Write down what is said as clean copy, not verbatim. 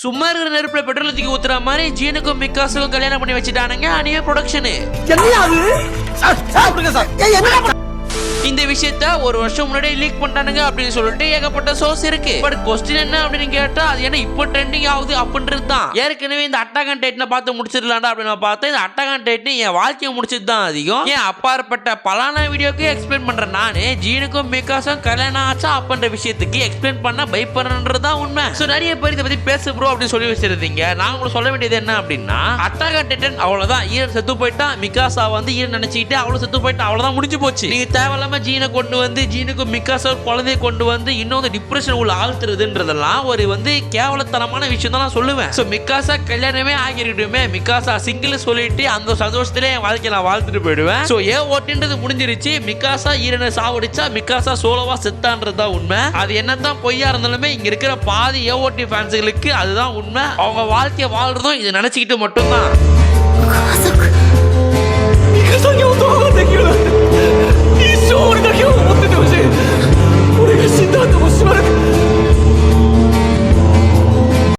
சும்மா இருக்கிற நெருப்புல பெட்ரோல் தூக்கி ஊத்துற மாதிரி ஜீனுக்கும் மிக்காஸுக்கும் கல்யாணம் பண்ணி வச்சுட்டானுங்க அனிமே ப்ரொடக்ஷனு. இந்த விஷயத்த ஒரு வருஷம் முன்னாடி லீக் பண்ணிட்டானுங்க அப்படின்னு சொல்லிட்டு ஏகப்பட்ட சோர்ஸ் இருக்கு. பட் கொஸ்டின் என்ன அப்படின்னு கேட்டா அது என்ன இப்போ ட்ரெண்டிங் ஆகுது அப்படின்றது தான். ஏற்கனவே இந்த Attack on Titan பார்த்து முடிச்சிடலாம்டா அப்படின்னு பார்த்தா இந்த Attack on Titan என் வாழ்க்கையை முடிச்சது தான் அதிகம். ஏன் அப்பாற்பட்ட பலான வீடியோக்கு எக்ஸ்பிளைன் பண்றேன் நானு. ஜீனுக்கும் மிக்காஸும் கல்யாணம் ஆச்சா அப்படின்ற விஷயத்துக்கு எக்ஸ்பிளைன் பண்ண பயப்படுறன்றது தான் உண்மை. ஸோ நிறைய பேர் இதை பத்தி பேசு ப்ரோ அப்படின்னு சொல்லி வச்சிருந்தீங்க. நான் உங்களுக்கு சொல்ல வேண்டியது என்ன அப்படின்னா Attack on Titan அவ்வளவுதான். ஈரன் செத்து போயிட்டா, மிக்காசா வந்து ஈரன் நினைச்சுக்கிட்டு அவளும் செத்து போயிட்டா, அவ்வளவுதான் முடிஞ்சு போச்சு. நீங்க தேவையில்லாம ஜீனை கொண்டு வந்து ஜீனுக்கும் மிக்காசா குழந்தைய கொண்டு வந்து இன்னொரு டிப்ரெஷன் உள்ள ஆழ்த்துறதுன்றதெல்லாம் ஒரு வந்து கேவலத்தனமான விஷயம் தான் நான் சொல்லுவேன். ஸோ மிக்காசா கல்யாணமே ஆகிருக்கட்டுமே, மிக்காசா சிங்கிள் சொல்லிட்டு அந்த சந்தோஷத்திலே என் வாழ்க்கை நான் வாழ்த்துட்டு போயிடுவேன். ஸோ ஓட்டின்றது முடிஞ்சிருச்சு. மிக்காசா ஈரனை சாவடிச்சா மிக்காசா சோலோவா செத்தான்றதுதான் உண்மை. அது என்னதான் பொய்யா இருந்தாலுமே இங்க இருக்கிற பாதி ஓட்டி ஃபேன்ஸுகளுக்கு அதுதான் உண்மை. அவங்க வாழ்க்கையை வாழ்றதும் இதை நினைச்சுக்கிட்டு மட்டும்தான்.